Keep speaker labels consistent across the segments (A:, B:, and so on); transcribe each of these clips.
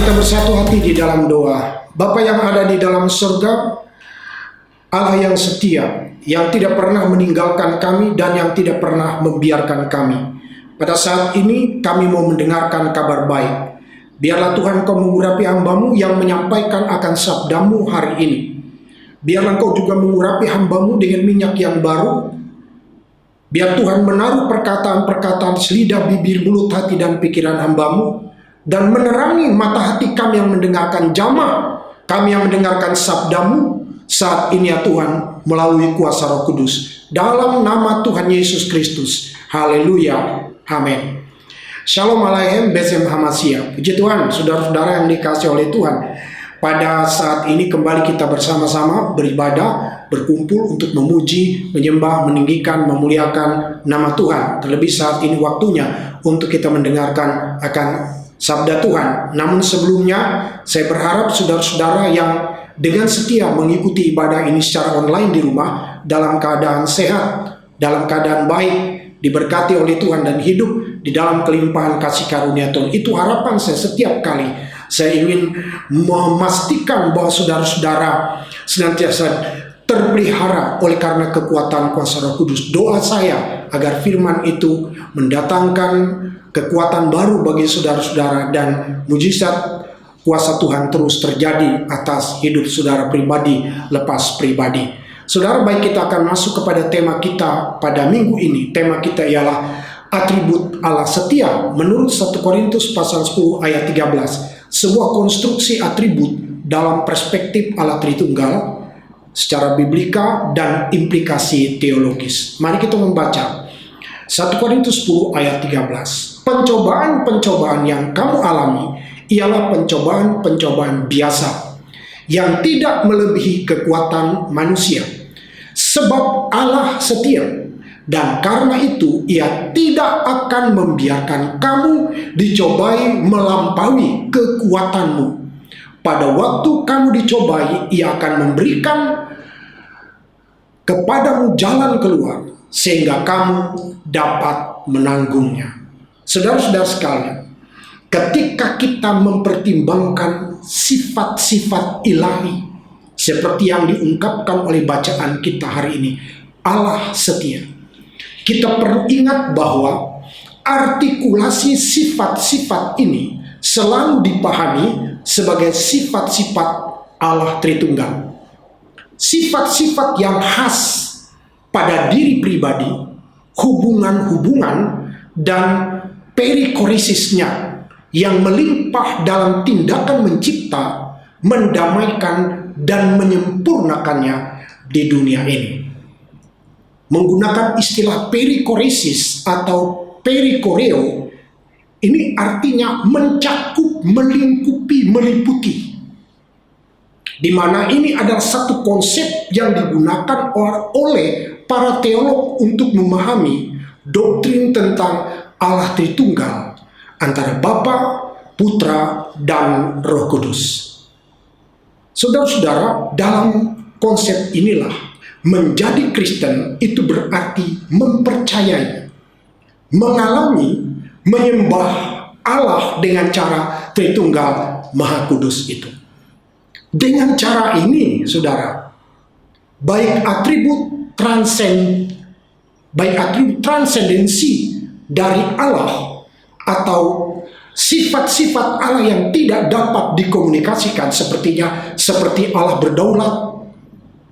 A: kita bersatu hati di dalam doa. Bapa yang ada di dalam surga, Allah yang setia, yang tidak pernah meninggalkan kami dan yang tidak pernah membiarkan kami. Pada saat ini kami mau mendengarkan kabar baik. Biarlah Tuhan Kau mengurapi hamba-Mu yang menyampaikan akan sabda-Mu hari ini. Biarlah Kau juga mengurapi hamba-Mu dengan minyak yang baru. Biar Tuhan menaruh perkataan-perkataan selidah bibir, mulut, hati, dan pikiran hamba-Mu, dan menerangi mata hati kami yang mendengarkan jamaah, kami yang mendengarkan sabda-Mu saat ini ya Tuhan, melalui kuasa Roh Kudus. Dalam nama Tuhan Yesus Kristus. Haleluya. Amin. Shalom Aleichem Besem Hamasia. Puji Tuhan, saudara-saudara yang dikasihi oleh Tuhan. Pada saat ini kembali kita bersama-sama beribadah, berkumpul untuk memuji, menyembah, meninggikan, memuliakan nama Tuhan. Terlebih saat ini waktunya untuk kita mendengarkan akan sabda Tuhan. Namun sebelumnya, saya berharap saudara-saudara yang dengan setia mengikuti ibadah ini secara online di rumah, dalam keadaan sehat, dalam keadaan baik, diberkati oleh Tuhan dan hidup di dalam kelimpahan kasih karunia Tuhan. Itu harapan saya setiap kali. Saya ingin memastikan bahwa saudara-saudara senantiasa terpelihara oleh karena kekuatan kuasa Roh Kudus. Doa saya agar firman itu mendatangkan kekuatan baru bagi saudara-saudara dan mujizat kuasa Tuhan terus terjadi atas hidup saudara pribadi lepas pribadi. Saudara, baik, kita akan masuk kepada tema kita pada minggu ini. Tema kita ialah atribut Allah setia menurut 1 Korintus pasal 10 ayat 13. Sebuah konstruksi atribut dalam perspektif Allah Tritunggal secara biblika dan implikasi teologis. Mari kita membaca 1 Korintus 10 ayat 13. Pencobaan-pencobaan yang kamu alami ialah pencobaan-pencobaan biasa yang tidak melebihi kekuatan manusia. Sebab Allah setia, dan karena itu Ia tidak akan membiarkan kamu dicobai melampaui kekuatanmu. Pada waktu kamu dicobai, Ia akan memberikan kepadamu jalan keluar sehingga kamu dapat menanggungnya. Saudara-saudara sekalian, ketika kita mempertimbangkan sifat-sifat ilahi seperti yang diungkapkan oleh bacaan kita hari ini, Allah setia, kita perlu ingat bahwa artikulasi sifat-sifat ini selalu dipahami sebagai sifat-sifat Allah Tritunggal. Sifat-sifat yang khas pada diri pribadi, hubungan-hubungan, dan perikorisisnya yang melimpah dalam tindakan mencipta, mendamaikan, dan menyempurnakannya di dunia ini. Menggunakan istilah perikoresis atau perikoreo, ini artinya mencakup, melingkupi, meliputi. Di mana ini adalah satu konsep yang digunakan oleh para teolog untuk memahami doktrin tentang Allah Tritunggal antara Bapa, Putra, dan Roh Kudus. Saudara-saudara, dalam konsep inilah menjadi Kristen itu berarti mempercayai, mengalami, menyembah Allah dengan cara Tritunggal Maha Kudus itu. Dengan cara ini, saudara, baik atribut transendensi dari Allah atau sifat-sifat Allah yang tidak dapat dikomunikasikan, seperti Allah berdaulat,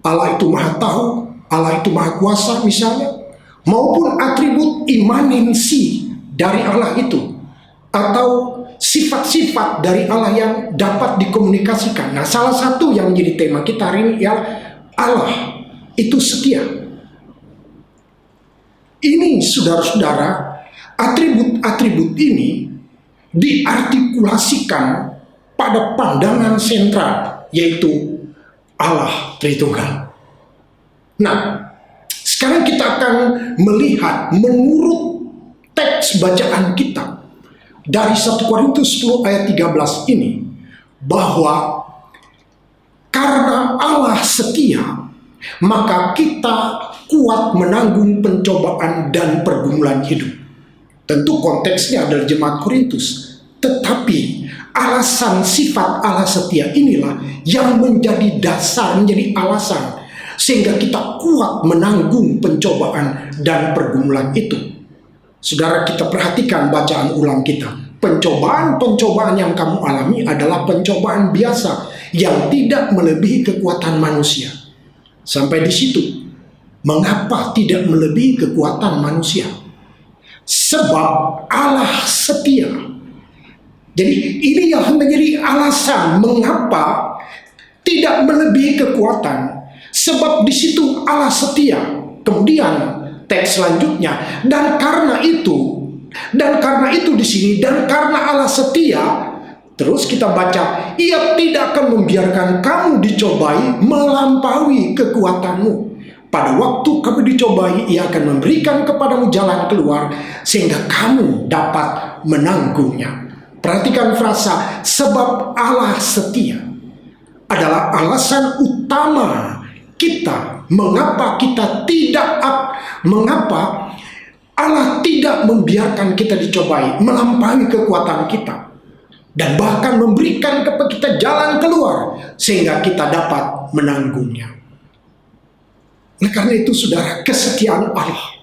A: Allah itu maha tahu, Allah itu maha kuasa misalnya, maupun atribut imanensi dari Allah itu, atau sifat-sifat dari Allah yang dapat dikomunikasikan. Nah, salah satu yang menjadi tema kita hari ini ialah Allah itu setia. Ini, saudara-saudara, atribut-atribut ini diartikulasikan pada pandangan sentral, yaitu Allah Tritunggal. Nah, sekarang kita akan melihat menurut teks bacaan kita dari 1 Korintus 10 ayat 13 ini, bahwa karena Allah setia, maka kita kuat menanggung pencobaan dan pergumulan hidup. Tentu konteksnya adalah jemaat Korintus, tetapi alasan sifat Allah setia inilah yang menjadi dasar, menjadi alasan sehingga kita kuat menanggung pencobaan dan pergumulan itu. Saudara, kita perhatikan bacaan ulang kita. Pencobaan-pencobaan yang kamu alami adalah pencobaan biasa yang tidak melebihi kekuatan manusia. Sampai di situ. Mengapa tidak melebihi kekuatan manusia? Sebab Allah setia. Jadi ini yang menjadi alasan mengapa tidak melebihi kekuatan. Sebab di situ Allah setia. Kemudian teks selanjutnya, dan karena itu di sini, dan karena Allah setia, terus kita baca, Ia tidak akan membiarkan kamu dicobai melampaui kekuatanmu. Pada waktu kamu dicobai, Ia akan memberikan kepadamu jalan keluar sehingga kamu dapat menanggungnya. Perhatikan frasa sebab Allah setia adalah alasan utama kita mengapa Allah tidak membiarkan kita dicobai melampaui kekuatan kita, dan bahkan memberikan kepada kita jalan keluar sehingga kita dapat menanggungnya. Oleh karena itu, saudara, kesetiaan Allah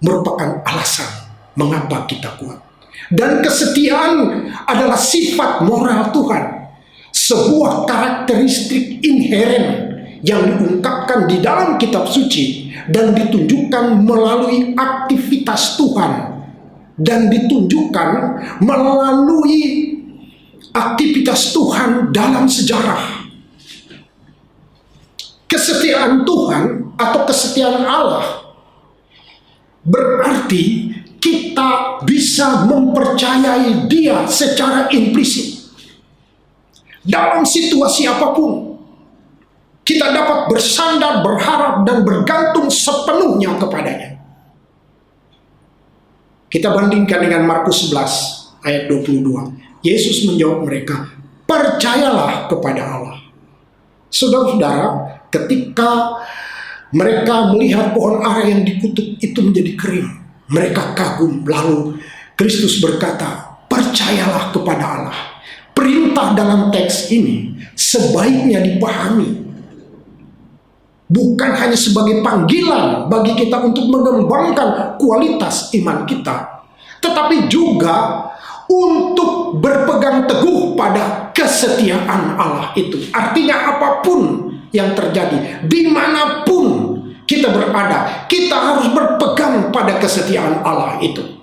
A: merupakan alasan mengapa kita kuat. Dan kesetiaan adalah sifat moral Tuhan, sebuah karakteristik inheren yang diungkapkan di dalam kitab suci dan ditunjukkan melalui aktivitas Tuhan dan ditunjukkan melalui aktivitas Tuhan dalam sejarah. Kesetiaan Tuhan atau kesetiaan Allah berarti kita bisa mempercayai Dia secara implisit. Dalam situasi apapun, kita dapat bersandar, berharap, dan bergantung sepenuhnya kepadanya. Kita bandingkan dengan Markus 11 ayat 22. Yesus menjawab mereka, percayalah kepada Allah. Saudara-saudara, ketika mereka melihat pohon ara yang dikutuk itu menjadi kering, mereka kagum. Lalu Kristus berkata, percayalah kepada Allah. Perintah dalam teks ini sebaiknya dipahami bukan hanya sebagai panggilan bagi kita untuk mengembangkan kualitas iman kita, tetapi juga untuk berpegang teguh pada kesetiaan Allah itu. Artinya apapun yang terjadi, dimanapun kita berada, kita harus berpegang pada kesetiaan Allah itu.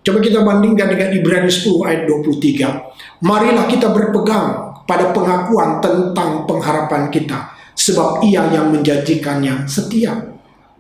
A: Coba kita bandingkan dengan Ibrani 10 ayat 23. Marilah kita berpegang pada pengakuan tentang pengharapan kita, sebab Ia yang menjanjikannya setia.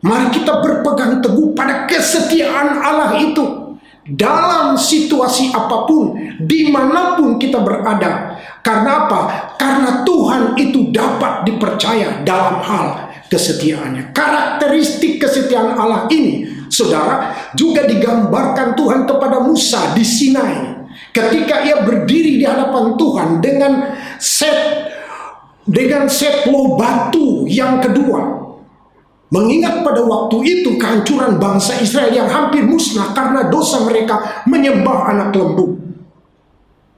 A: Mari kita berpegang teguh pada kesetiaan Allah itu dalam situasi apapun, dimanapun kita berada. Karena apa? Karena Tuhan itu dapat dipercaya dalam hal kesetiaannya. Karakteristik kesetiaan Allah ini, saudara, juga digambarkan Tuhan kepada Musa di Sinai. Ketika ia berdiri di hadapan Tuhan dengan setlo batu yang kedua. Mengingat pada waktu itu kehancuran bangsa Israel yang hampir musnah karena dosa mereka menyembah anak lembu.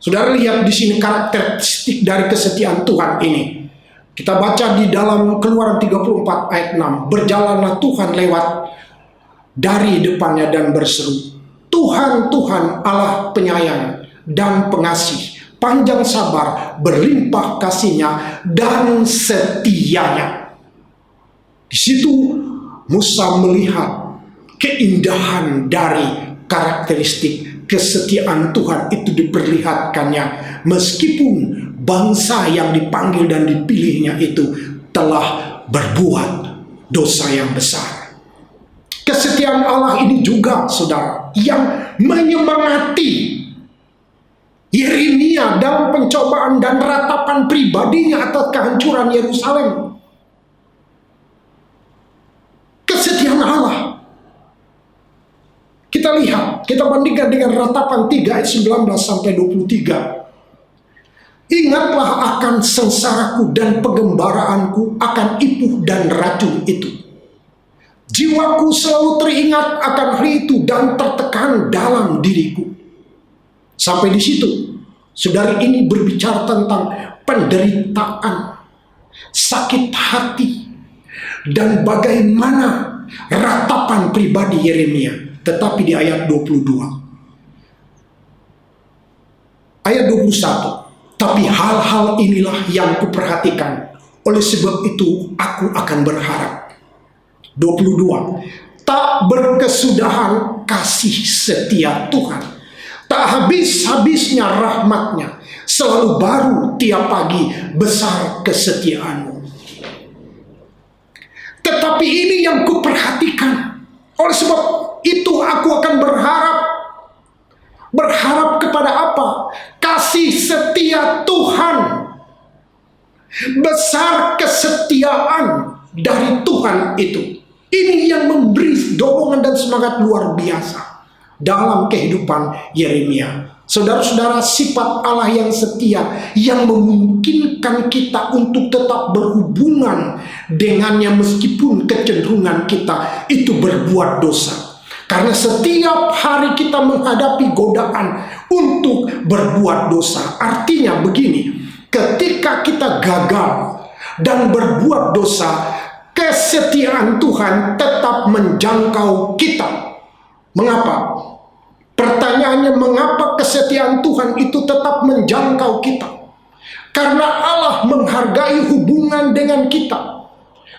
A: Saudara, lihat di sini karakteristik dari kesetiaan Tuhan ini. Kita baca di dalam Keluaran 34 ayat 6. Berjalanlah Tuhan lewat dari depannya dan berseru, Tuhan, Tuhan Allah penyayang dan pengasih, panjang sabar, berlimpah kasihnya dan setianya. Di situ Musa melihat keindahan dari karakteristik kesetiaan Tuhan itu diperlihatkannya, meskipun bangsa yang dipanggil dan dipilihnya itu telah berbuat dosa yang besar. Kesetiaan Allah ini juga, saudara, yang menyemangati Yeremia dalam pencobaan dan ratapan pribadinya atas kehancuran Yerusalem. Kesetiaan Allah. Kita lihat, kita bandingkan dengan ratapan 3 ayat 19 sampai 23. Ingatlah akan sengsaraku dan pengembaraanku, akan ipuh dan racun itu. Jiwaku selalu teringat akan hal itu dan tertekan dalam diriku. Sampai di situ. Saudari ini berbicara tentang penderitaan, sakit hati, dan bagaimana ratapan pribadi Yeremia. Tetapi di ayat 22, ayat 21, tapi hal-hal inilah yang kuperhatikan, oleh sebab itu aku akan berharap. 22, tak berkesudahan kasih setia Tuhan, tak habis-habisnya rahmatnya, selalu baru tiap pagi, besar kesetiaanmu. Tetapi ini yang kuperhatikan, oleh sebab itu aku akan berharap. Berharap kepada apa? Kasih setia Tuhan. Besar kesetiaan dari Tuhan itu. Ini yang memberi dorongan dan semangat luar biasa dalam kehidupan Yeremia. Saudara-saudara, sifat Allah yang setia yang memungkinkan kita untuk tetap berhubungan dengannya meskipun kecenderungan kita itu berbuat dosa. Karena setiap hari kita menghadapi godaan untuk berbuat dosa. Artinya begini, ketika kita gagal dan berbuat dosa, kesetiaan Tuhan tetap menjangkau kita. Mengapa? Pertanyaannya, mengapa kesetiaan Tuhan itu tetap menjangkau kita? Karena Allah menghargai hubungan dengan kita.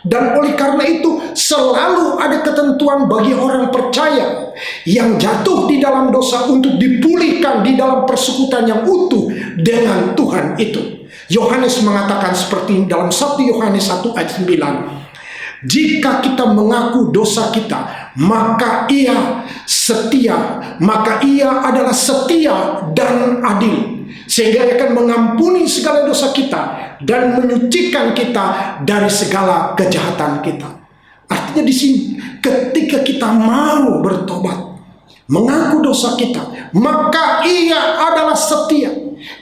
A: Dan oleh karena itu selalu ada ketentuan bagi orang percaya yang jatuh di dalam dosa untuk dipulihkan di dalam persekutuan yang utuh dengan Tuhan itu. Yohanes mengatakan seperti ini dalam 1 Yohanes 1 ayat 9. Jika kita mengaku dosa kita, maka ia setia, maka ia adalah setia dan adil, sehingga akan mengampuni segala dosa kita dan menyucikan kita dari segala kejahatan kita. Artinya di sini, ketika kita mau bertobat, mengaku dosa kita, maka ia adalah setia.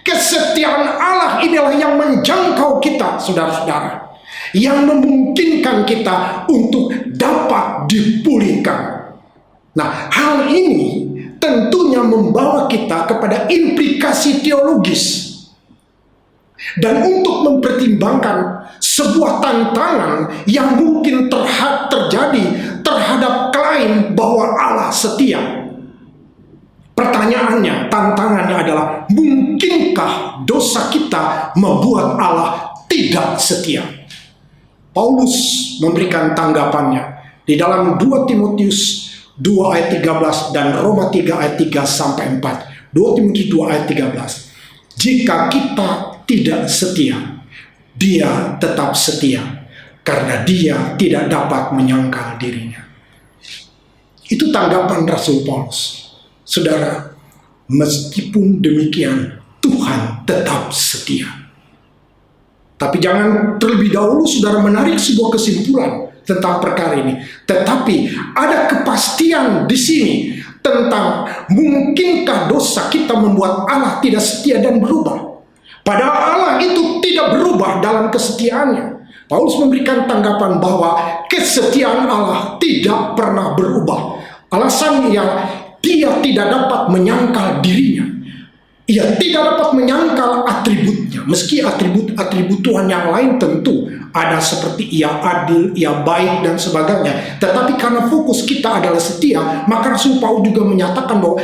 A: Kesetiaan Allah inilah yang menjangkau kita, saudara-saudara, yang memungkinkan kita untuk dapat dipulihkan. Nah, hal ini tentunya membawa kita kepada implikasi teologis. Dan untuk mempertimbangkan sebuah tantangan yang mungkin terjadi terhadap klaim bahwa Allah setia. Pertanyaannya, tantangannya adalah, mungkinkah dosa kita membuat Allah tidak setia? Paulus memberikan tanggapannya di dalam 2 Timotius 2 ayat 13 dan Roma 3 ayat 3 sampai 4. 2 Timotius 2 ayat 13. Jika kita tidak setia, Dia tetap setia, karena Dia tidak dapat menyangkal dirinya. Itu tanggapan Rasul Paulus. Saudara, meskipun demikian, Tuhan tetap setia. Tapi jangan terlebih dahulu saudara menarik sebuah kesimpulan tentang perkara ini. Tetapi ada kepastian di sini tentang mungkinkah dosa kita membuat Allah tidak setia dan berubah. Padahal Allah itu tidak berubah dalam kesetiaannya. Paulus memberikan tanggapan bahwa kesetiaan Allah tidak pernah berubah. Alasannya ialah Dia tidak dapat menyangkal dirinya. Ia tidak dapat menyangkal atributnya. Meski atribut Tuhan yang lain tentu ada, seperti Ia adil, Ia baik dan sebagainya. Tetapi karena fokus kita adalah setia, maka Rasul Paulus juga menyatakan bahwa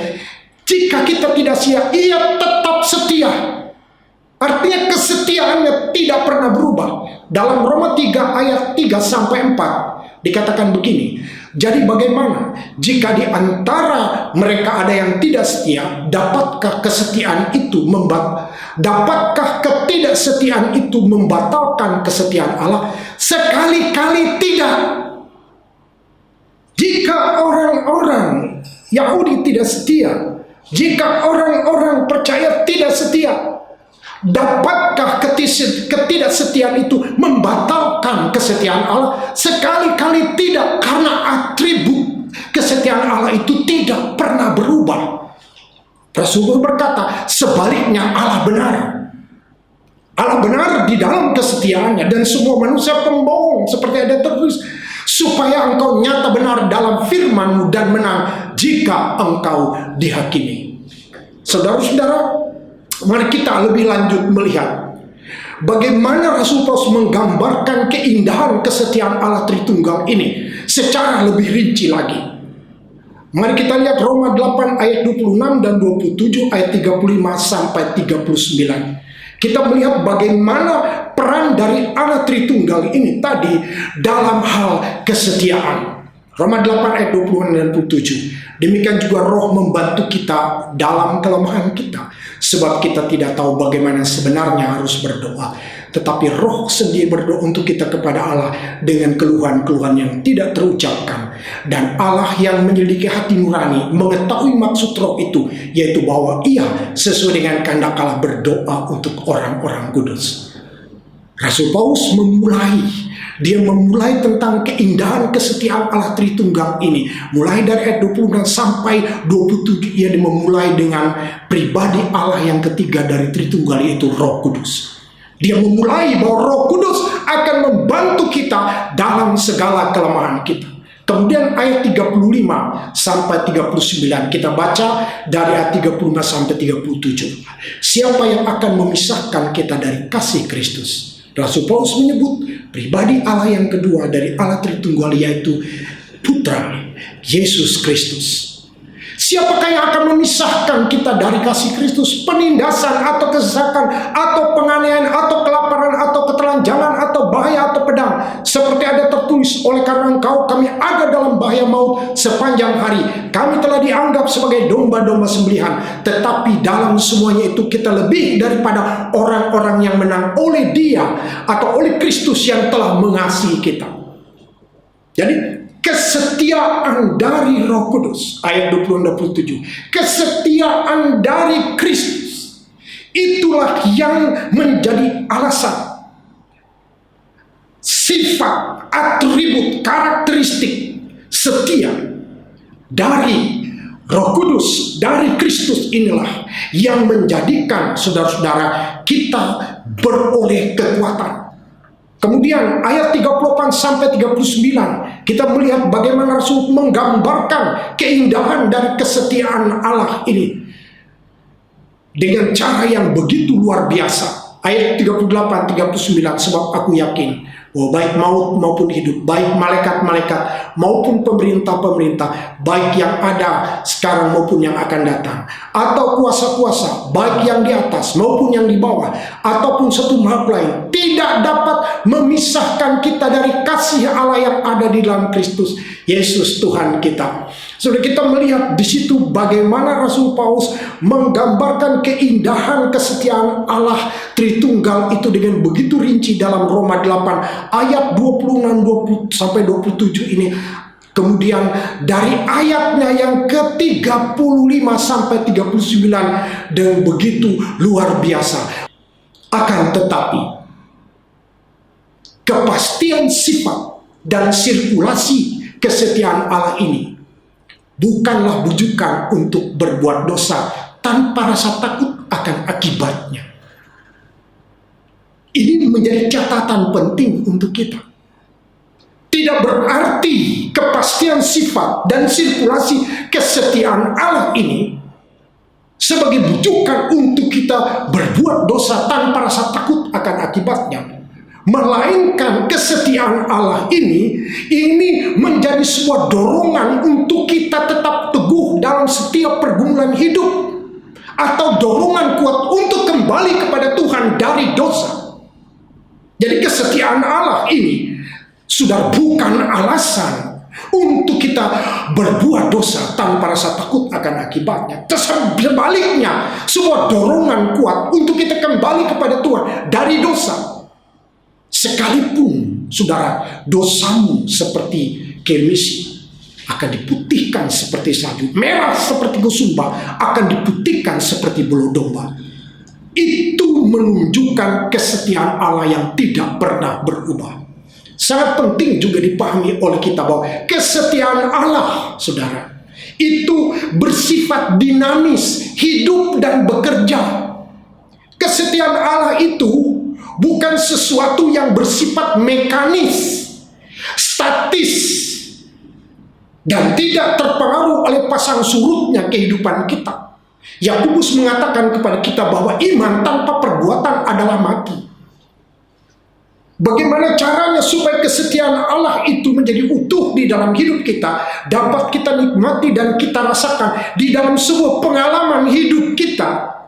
A: jika kita tidak setia, Ia tetap setia. Artinya kesetiaannya tidak pernah berubah. Dalam Roma 3 ayat 3 sampai 4 dikatakan begini. Jadi bagaimana jika di antara mereka ada yang tidak setia? Dapatkah ketidaksetiaan itu membatalkan kesetiaan Allah? Sekali-kali tidak. Jika orang-orang Yahudi tidak setia, jika orang-orang percaya tidak setia, dapatkah ketidaksetiaan itu membatalkan kesetiaan Allah? Sekali-kali tidak, karena atribut kesetiaan Allah itu tidak pernah berubah. Rasul berkata, sebaliknya Allah benar. Allah benar di dalam kesetiaannya, dan semua manusia pembohong, seperti ada tertulis, supaya engkau nyata benar dalam firman-Mu dan menang jika engkau dihakimi. Saudara-saudara, Mari kita lebih lanjut melihat bagaimana Rasul Paulus menggambarkan keindahan kesetiaan Allah Tritunggal ini secara lebih rinci lagi. Mari kita lihat Roma 8 ayat 26 dan 27 ayat 35 sampai 39. Kita melihat bagaimana peran dari Allah Tritunggal ini tadi dalam hal kesetiaan. Roma 8 ayat 26 dan 27. Demikian juga Roh membantu kita dalam kelemahan kita, sebab kita tidak tahu bagaimana sebenarnya harus berdoa. Tetapi Roh sendiri berdoa untuk kita kepada Allah dengan keluhan-keluhan yang tidak terucapkan. Dan Allah yang menyelidiki hati nurani mengetahui maksud Roh itu, yaitu bahwa Ia sesuai dengan kehendak Allah berdoa untuk orang-orang kudus. Rasul Paulus memulai tentang keindahan kesetiaan Allah Tritunggal ini. Mulai dari ayat 26 sampai 27 ia memulai dengan pribadi Allah yang ketiga dari Tritunggal, yaitu Roh Kudus. Dia memulai bahwa Roh Kudus akan membantu kita dalam segala kelemahan kita. Kemudian ayat 35 sampai 39 kita baca dari ayat 35 sampai 37. Siapa yang akan memisahkan kita dari kasih Kristus? Rasul Paulus menyebut pribadi Allah yang kedua dari Allah Tritunggal, yaitu Putra Yesus Kristus. Siapakah yang akan memisahkan kita dari kasih Kristus? Penindasan atau kesesakan atau penganiayaan atau kelaparan atau ketelanjangan atau bahaya atau pedang? Seperti ada tertulis, oleh karena Engkau kami ada dalam bahaya maut sepanjang hari. Kami telah dianggap sebagai domba-domba sembelihan. Tetapi dalam semuanya itu kita lebih daripada orang-orang yang menang oleh Dia atau oleh Kristus yang telah mengasihi kita. Jadi kesetiaan dari Roh Kudus, ayat 26-27, kesetiaan dari Kristus, itulah yang menjadi alasan, sifat, atribut, karakteristik setia dari Roh Kudus, dari Kristus inilah yang menjadikan saudara-saudara kita beroleh kekuatan. Kemudian ayat 38 sampai 39 kita melihat bagaimana Rasul menggambarkan keindahan dari kesetiaan Allah ini dengan cara yang begitu luar biasa. Ayat 38-39, sebab aku yakin bahwa baik maut maupun hidup, baik malaikat-malaikat maupun pemerintah-pemerintah, baik yang ada sekarang maupun yang akan datang, atau kuasa-kuasa, baik yang di atas maupun yang di bawah, ataupun satu makhluk lain, tidak dapat memisahkan kita dari kasih Allah yang ada di dalam Kristus Yesus Tuhan kita. Sudah kita melihat di situ bagaimana Rasul Paulus menggambarkan keindahan kesetiaan Allah Tritunggal itu dengan begitu rinci dalam Roma 8 ayat 26 sampai 27 ini. Kemudian dari ayatnya yang ke-35 sampai 39 dan begitu luar biasa. Akan tetapi kepastian sifat dan sirkulasi kesetiaan Allah ini bukanlah bujukan untuk berbuat dosa tanpa rasa takut akan akibatnya. Ini menjadi catatan penting untuk kita. Tidak berarti kepastian sifat dan sirkulasi kesetiaan Allah ini sebagai bujukan untuk kita berbuat dosa tanpa rasa takut akan akibatnya. Melainkan kesetiaan Allah ini menjadi sebuah dorongan untuk kita tetap teguh dalam setiap pergumulan hidup, atau dorongan kuat untuk kembali kepada Tuhan dari dosa. Jadi kesetiaan Allah ini sudah bukan alasan untuk kita berbuat dosa tanpa rasa takut akan akibatnya. Sebaliknya, sebuah dorongan kuat untuk kita kembali kepada Tuhan dari dosa. Sekalipun saudara dosamu seperti kemisi akan diputihkan seperti salju, merah seperti kusumba akan diputihkan seperti bulu domba. Itu menunjukkan kesetiaan Allah yang tidak pernah berubah. Sangat penting juga dipahami oleh kita bahwa kesetiaan Allah, saudara, itu bersifat dinamis, hidup dan bekerja. Kesetiaan Allah itu bukan sesuatu yang bersifat mekanis, statis, dan tidak terpengaruh oleh pasang surutnya kehidupan kita. Yakobus mengatakan kepada kita bahwa iman tanpa perbuatan adalah mati. Bagaimana caranya supaya kesetiaan Allah itu menjadi utuh di dalam hidup kita, dapat kita nikmati dan kita rasakan di dalam sebuah pengalaman hidup kita,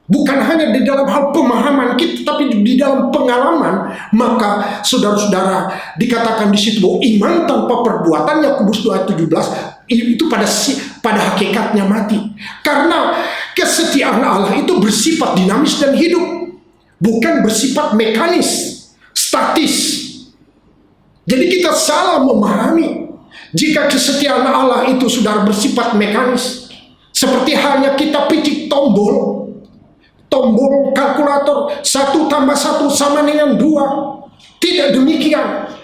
A: bukan hanya di dalam hal pemahaman kita, tapi di dalam pengalaman. Maka saudara-saudara, dikatakan di situ bahwa iman tanpa perbuatan, Yakobus 2:17, itu pada hakikatnya mati. Karena kesetiaan Allah itu bersifat dinamis dan hidup, bukan bersifat mekanis, statis. Jadi kita salah memahami jika kesetiaan Allah itu sudah bersifat mekanis, seperti halnya kita picik tombol kalkulator 1 tambah 1 sama dengan 2. Tidak demikian.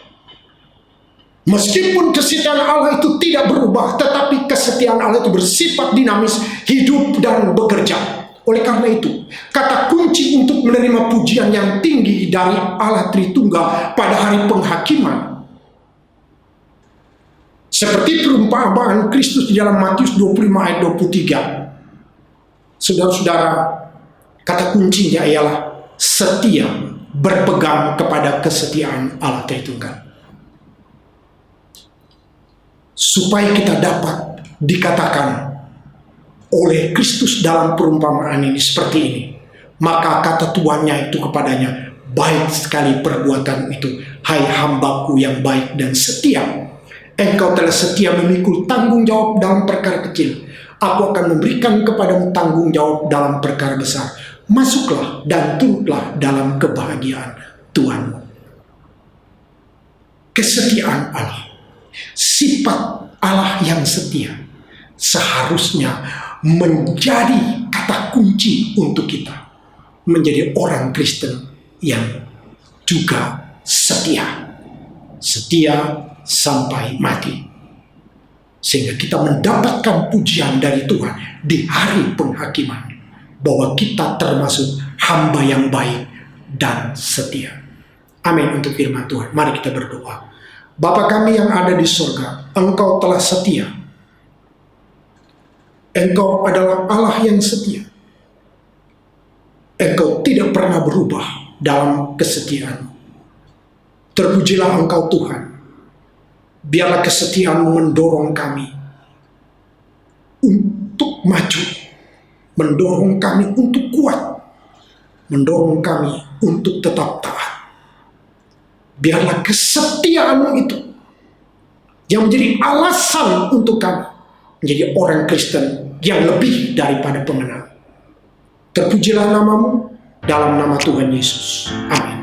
A: Meskipun kesetiaan Allah itu tidak berubah, tetapi kesetiaan Allah itu bersifat dinamis, hidup dan bekerja. Oleh karena itu, kata kunci untuk menerima pujian yang tinggi dari Allah Tritunggal pada hari penghakiman, seperti perumpamaan Kristus di dalam Matius 25 ayat 23. Saudara-saudara, kata kuncinya ialah setia, berpegang kepada kesetiaan Allah Tritunggal. Supaya kita dapat dikatakan oleh Kristus dalam perumpamaan ini seperti ini, maka kata tuannya itu kepadanya, baik sekali perbuatan itu, hai hambaku yang baik dan setia. Engkau telah setia memikul tanggung jawab dalam perkara kecil, aku akan memberikan kepadamu tanggung jawab dalam perkara besar. Masuklah dan turutlah dalam kebahagiaan Tuhanmu. Kesetiaan Allah, sifat Allah yang setia, seharusnya menjadi kata kunci untuk kita menjadi orang Kristen yang juga setia sampai mati, sehingga kita mendapatkan pujian dari Tuhan di hari penghakiman bahwa kita termasuk hamba yang baik dan setia. Amin untuk firman Tuhan. Mari kita berdoa. Bapa kami yang ada di surga, Engkau telah setia. Engkau adalah Allah yang setia. Engkau tidak pernah berubah dalam kesetiaan. Terpujilah Engkau Tuhan. Biarlah kesetiaan-Mu mendorong kami untuk maju, mendorong kami untuk kuat, mendorong kami untuk tetap taat. Biarlah kesetiaan-Mu itu yang menjadi alasan untuk kami menjadi orang Kristen yang lebih daripada pemenang. Terpujilah nama-Mu dalam nama Tuhan Yesus. Amin.